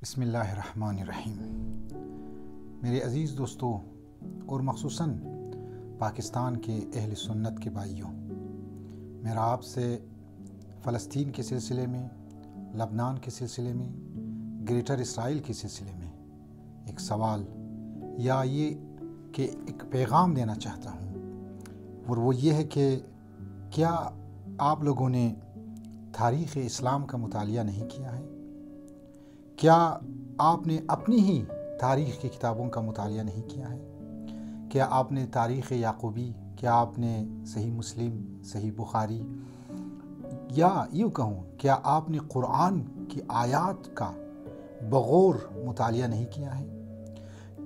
بسم اللہ الرحمن الرحیم۔ میرے عزیز دوستو اور مخصوصاً پاکستان کے اہل سنت کے بھائیوں، میرا آپ سے فلسطین کے سلسلے میں، لبنان کے سلسلے میں، گریٹر اسرائیل کے سلسلے میں ایک سوال یا یہ کہ ایک پیغام دینا چاہتا ہوں، اور وہ یہ ہے کہ کیا آپ لوگوں نے تاریخ اسلام کا مطالعہ نہیں کیا ہے؟ کیا آپ نے اپنی ہی تاریخ کی کتابوں کا مطالعہ نہیں کیا ہے؟ کیا آپ نے تاریخ یعقوبی، کیا آپ نے صحیح مسلم، صحیح بخاری، یا یوں کہوں کیا آپ نے قرآن کی آیات کا بغور مطالعہ نہیں کیا ہے؟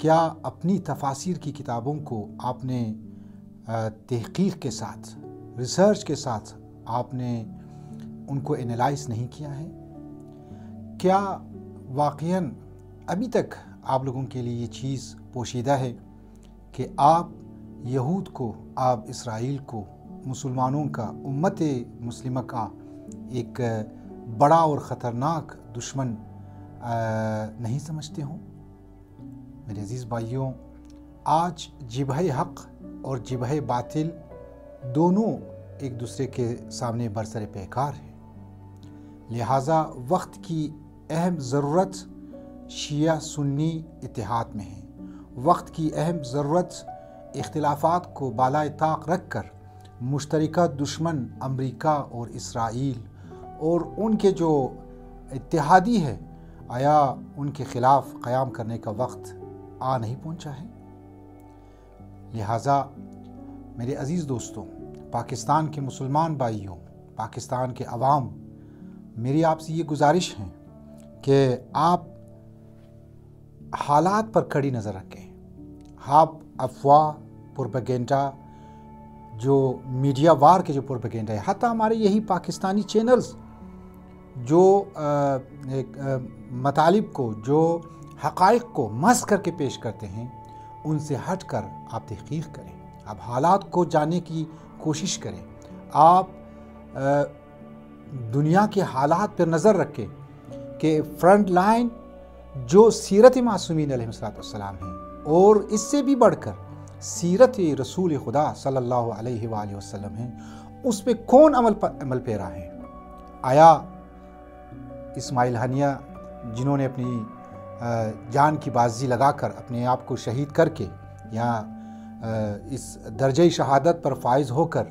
کیا اپنی تفاسیر کی کتابوں کو آپ نے تحقیق کے ساتھ، ریسرچ کے ساتھ آپ نے ان کو انالائز نہیں کیا ہے؟ کیا واقعاً ابھی تک آپ لوگوں کے لیے یہ چیز پوشیدہ ہے کہ آپ یہود کو، آپ اسرائیل کو، مسلمانوں کا، امت مسلمہ کا ایک بڑا اور خطرناک دشمن نہیں سمجھتے ہوں؟ میرے عزیز بھائیوں، آج جبہہ حق اور جبہہ باطل دونوں ایک دوسرے کے سامنے برسر پیکار ہیں، لہٰذا وقت کی اہم ضرورت شیعہ سنی اتحاد میں ہے۔ وقت کی اہم ضرورت اختلافات کو بالائے طاق رکھ کر مشترکہ دشمن امریکہ اور اسرائیل اور ان کے جو اتحادی ہے، آیا ان کے خلاف قیام کرنے کا وقت آ نہیں پہنچا ہے؟ لہٰذا میرے عزیز دوستوں، پاکستان کے مسلمان بھائیوں، پاکستان کے عوام، میری آپ سے یہ گزارش ہے کہ آپ حالات پر کڑی نظر رکھیں۔ آپ افواہ، پروپیگنڈا، جو میڈیا وار کے جو پروپیگنڈا ہے، حتیٰ ہمارے یہی پاکستانی چینلز جو مطالب کو، جو حقائق کو مسخ کر کے پیش کرتے ہیں، ان سے ہٹ کر آپ تحقیق کریں، آپ حالات کو جاننے کی کوشش کریں، آپ دنیا کے حالات پر نظر رکھیں کہ فرنٹ لائن جو سیرت معصومین علیہ السلام ہیں، اور اس سے بھی بڑھ کر سیرت رسول خدا صلی اللہ علیہ وآلہ وسلم ہیں، اس پہ کون عمل پیرا ہے؟ آیا اسماعیل ہنیہ جنہوں نے اپنی جان کی بازی لگا کر اپنے آپ کو شہید کر کے یا اس درجہ شہادت پر فائز ہو کر،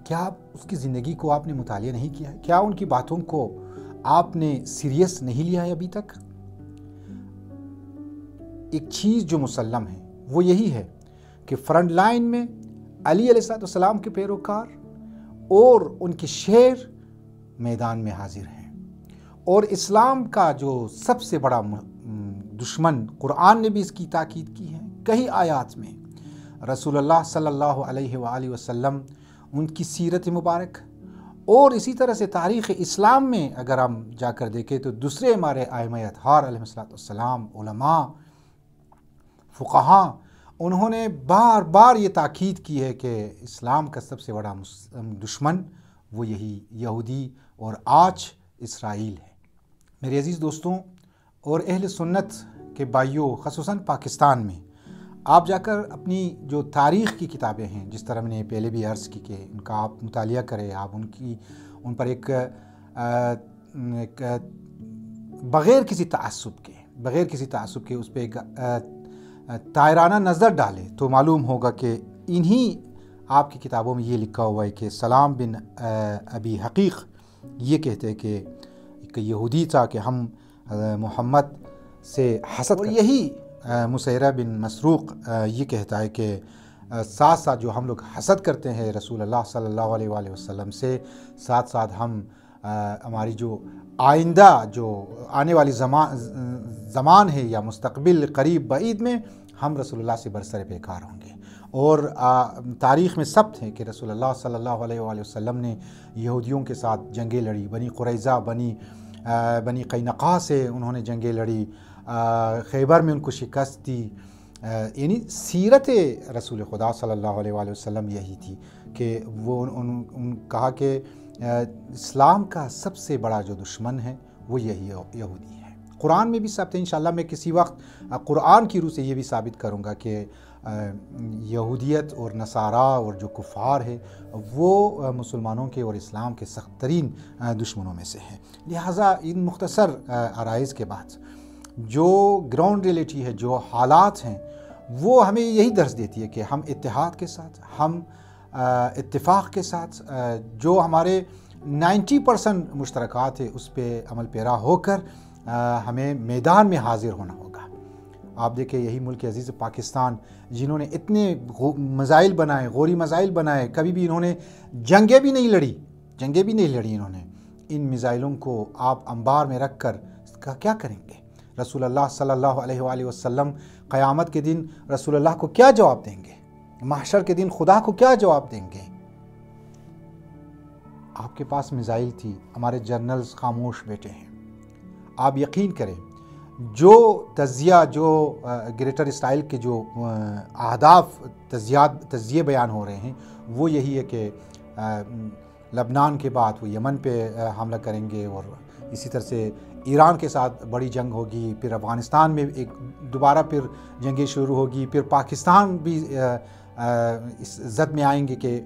کیا اس کی زندگی کو آپ نے مطالعہ نہیں کیا ہے؟ کیا ان کی باتوں کو آپ نے سیریس نہیں لیا ہے ابھی تک؟ ایک چیز جو مسلم ہے وہ یہی ہے کہ فرنٹ لائن میں علی علیہ السلام کے پیروکار اور ان کے شیر میدان میں حاضر ہیں، اور اسلام کا جو سب سے بڑا دشمن، قرآن نے بھی اس کی تاکید کی ہے کئی آیات میں، رسول اللہ صلی اللہ علیہ وآلہ وسلم، ان کی سیرت مبارک، اور اسی طرح سے تاریخ اسلام میں اگر ہم جا کر دیکھیں تو دوسرے ہمارے ائمہ اطہار علیہ السلام، علماء، فقہاء، انہوں نے بار بار یہ تاکید کی ہے کہ اسلام کا سب سے بڑا دشمن وہ یہی یہودی اور آج اسرائیل ہے۔ میرے عزیز دوستوں اور اہل سنت کے بھائیوں، خصوصاً پاکستان میں آپ جا کر اپنی جو تاریخ کی کتابیں ہیں، جس طرح میں نے پہلے بھی عرض کی کہ ان کا آپ مطالعہ کریں، آپ ان پر ایک بغیر کسی تعصب کے اس پہ ایک تائرانہ نظر ڈالیں تو معلوم ہوگا کہ انہی آپ کی کتابوں میں یہ لکھا ہوا ہے کہ سلام بن ابی حقیق یہ کہتے ہیں کہ ایک یہودی تھا کہ ہم محمد سے حسد، اور یہی مسیرہ بن مسروق یہ کہتا ہے کہ ساتھ ساتھ جو ہم لوگ حسد کرتے ہیں رسول اللہ صلی اللہ علیہ وآلہ وسلم سے، ساتھ ساتھ ہم ہماری جو آئندہ جو آنے والی زمان ہے یا مستقبل قریب بعید میں ہم رسول اللہ سے برسر پیکار ہوں گے۔ اور تاریخ میں ثبت ہے کہ رسول اللہ صلی اللہ علیہ وآلہ وسلم نے یہودیوں کے ساتھ جنگیں لڑی، بنی قریظہ، بنی قینقاع سے انہوں نے جنگیں لڑی، خیبر میں ان کو شکست دی، یعنی سیرت رسول خدا صلی اللہ علیہ وآلہ وسلم یہی تھی کہ وہ ان کہا کہ اسلام کا سب سے بڑا جو دشمن ہے وہ یہی یہودی ہے۔ قرآن میں بھی ثابت ہے. انشاءاللہ میں کسی وقت قرآن کی روح سے یہ بھی ثابت کروں گا کہ یہودیت اور نصارہ اور جو کفار ہے وہ مسلمانوں کے اور اسلام کے سخت ترین دشمنوں میں سے ہیں. لہٰذا ان مختصر آرائز کے بعد جو گراؤنڈ ریئلٹی ہے، جو حالات ہیں، وہ ہمیں یہی درس دیتی ہے کہ ہم اتحاد کے ساتھ، ہم اتفاق کے ساتھ جو ہمارے 90% مشترکات ہے اس پہ عمل پیرا ہو کر ہمیں میدان میں حاضر ہونا ہوگا. آپ دیکھیں یہی ملک عزیز پاکستان جنہوں نے اتنے مزائل بنائے، غوری مزائل بنائے، کبھی بھی انہوں نے جنگیں بھی نہیں لڑی انہوں نے. ان میزائلوں کو آپ انبار میں رکھ کر اس کا کیا کریں گے؟ رسول اللہ صلی اللہ علیہ وآلہ وسلم قیامت کے دن رسول اللہ کو کیا جواب دیں گے؟ محشر کے دن خدا کو کیا جواب دیں گے؟ آپ کے پاس میزائل تھی، ہمارے جنرلز خاموش بیٹھے ہیں. آپ یقین کریں جو تجزیہ، جو گریٹر اسرائیل کے جو اہداف تجزیے بیان ہو رہے ہیں وہ یہی ہے کہ لبنان کے بعد وہ یمن پہ حملہ کریں گے، اور اسی طرح سے ایران کے ساتھ بڑی جنگ ہوگی، پھر افغانستان میں ایک دوبارہ پھر جنگیں شروع ہوگی، پھر پاکستان بھی اس زد میں آئیں گے کہ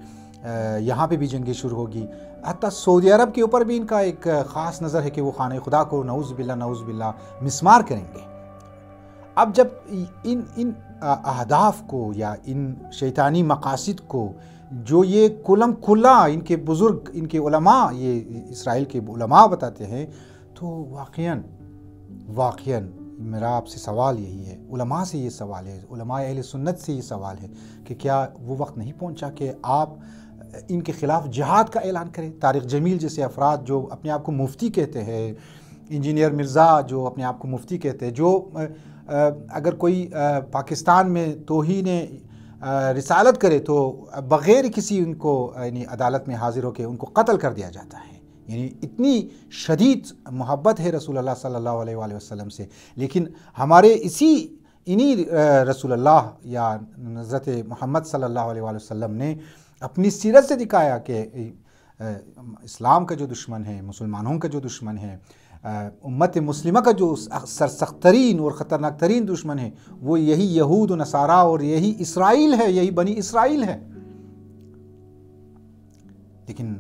یہاں پہ بھی جنگیں شروع ہوگی. حتیٰ سعودی عرب کے اوپر بھی ان کا ایک خاص نظر ہے کہ وہ خانہ خدا کو نعوذ باللہ مسمار کریں گے. اب جب ان اہداف کو یا ان شیطانی مقاصد کو جو یہ کلم کھلا ان کے بزرگ، ان کے علماء، یہ اسرائیل کے علماء بتاتے ہیں، تو واقعاً میرا آپ سے سوال یہی ہے، علماء سے یہ سوال ہے، علماء اہل سنت سے یہ سوال ہے کہ کیا وہ وقت نہیں پہنچا کہ آپ ان کے خلاف جہاد کا اعلان کریں؟ طارق جمیل جیسے افراد جو اپنے آپ کو مفتی کہتے ہیں، انجینئر مرزا جو اپنے آپ کو مفتی کہتے ہیں، جو اگر کوئی پاکستان میں توہین رسالت کرے تو بغیر کسی ان کو یعنی عدالت میں حاضر ہو کے ان کو قتل کر دیا جاتا ہے. یعنی اتنی شدید محبت ہے رسول اللہ صلی اللہ علیہ وآلہ وسلم سے. لیکن ہمارے انہی رسول اللہ یا حضرت محمد صلی اللہ علیہ وآلہ وسلم نے اپنی سیرت سے دکھایا کہ اسلام کا جو دشمن ہے، مسلمانوں کا جو دشمن ہے، امت مسلمہ کا جو سرسخت ترین اور خطرناک ترین دشمن ہے، وہ یہی یہود و نصارہ اور یہی اسرائیل ہے، یہی بنی اسرائیل ہے. لیکن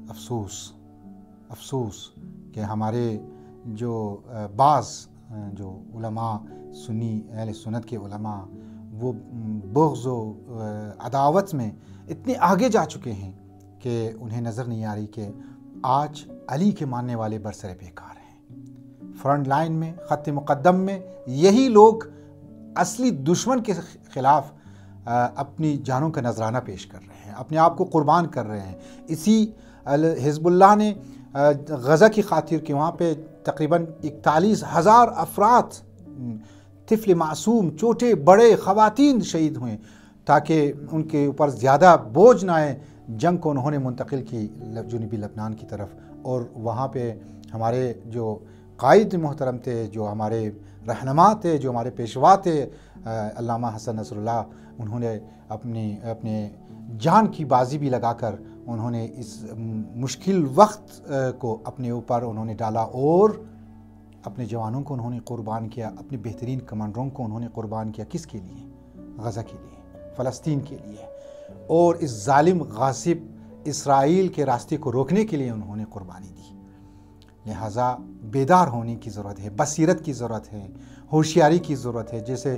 افسوس کہ ہمارے جو بعض جو علماء، سنی اہل سنت کے علماء، وہ بغض و عداوت میں اتنے آگے جا چکے ہیں کہ انہیں نظر نہیں آ رہی کہ آج علی کے ماننے والے برسر پیکار ہیں. فرنٹ لائن میں، خط مقدم میں یہی لوگ اصلی دشمن کے خلاف اپنی جانوں کا نذرانہ پیش کر رہے ہیں، اپنے آپ کو قربان کر رہے ہیں. اسی حزب اللہ نے غزہ کی خاطر کہ وہاں پہ تقریباً 41,000 افراد، طفل معصوم، چھوٹے بڑے، خواتین شہید ہوئے تاکہ ان کے اوپر زیادہ بوجھ نہ آئے. جنگ کو انہوں نے منتقل کی جنوبی لبنان کی طرف، اور وہاں پہ ہمارے جو قائد محترم تھے، جو ہمارے رہنما تھے، جو ہمارے پیشوا تھے، علامہ حسن نصر اللہ، انہوں نے اپنے جان کی بازی بھی لگا کر انہوں نے اس مشکل وقت کو اپنے اوپر انہوں نے ڈالا، اور اپنے جوانوں کو انہوں نے قربان کیا، اپنے بہترین کمانڈروں کو انہوں نے قربان کیا. کس کے لیے؟ غزہ کے لیے، فلسطین کے لیے، اور اس ظالم غاصب اسرائیل کے راستے کو روکنے کے لیے انہوں نے قربانی دی. لہٰذا بیدار ہونے کی ضرورت ہے، بصیرت کی ضرورت ہے، ہوشیاری کی ضرورت ہے. جیسے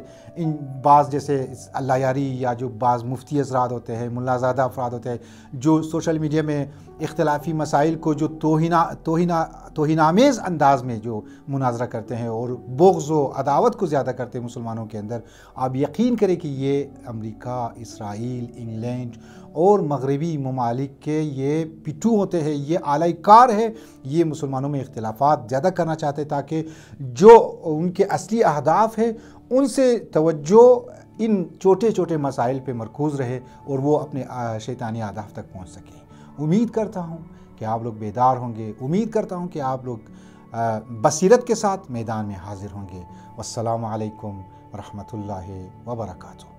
جیسے اللہ یاری یا جو بعض مفتی حضرات ہوتے ہیں، ملا زادہ افراد ہوتے ہیں، جو سوشل میڈیا میں اختلافی مسائل کو جو توہین آمیز انداز میں جو مناظرہ کرتے ہیں اور بغض و عداوت کو زیادہ کرتے ہیں مسلمانوں کے اندر، آپ یقین کریں کہ یہ امریکہ، اسرائیل، انگلینڈ اور مغربی ممالک کے یہ پٹھو ہوتے ہیں، یہ آلائی کار ہے. یہ مسلمانوں میں اختلافات زیادہ کرنا چاہتے ہیں تاکہ جو ان کے اصلی اہداف ہیں ان سے توجہ ان چھوٹے چھوٹے مسائل پہ مرکوز رہے اور وہ اپنے شیطانی اہداف تک پہنچ سکیں. امید کرتا ہوں کہ آپ لوگ بیدار ہوں گے، امید کرتا ہوں کہ آپ لوگ بصیرت کے ساتھ میدان میں حاضر ہوں گے. والسلام علیکم ورحمۃ اللہ وبرکاتہ.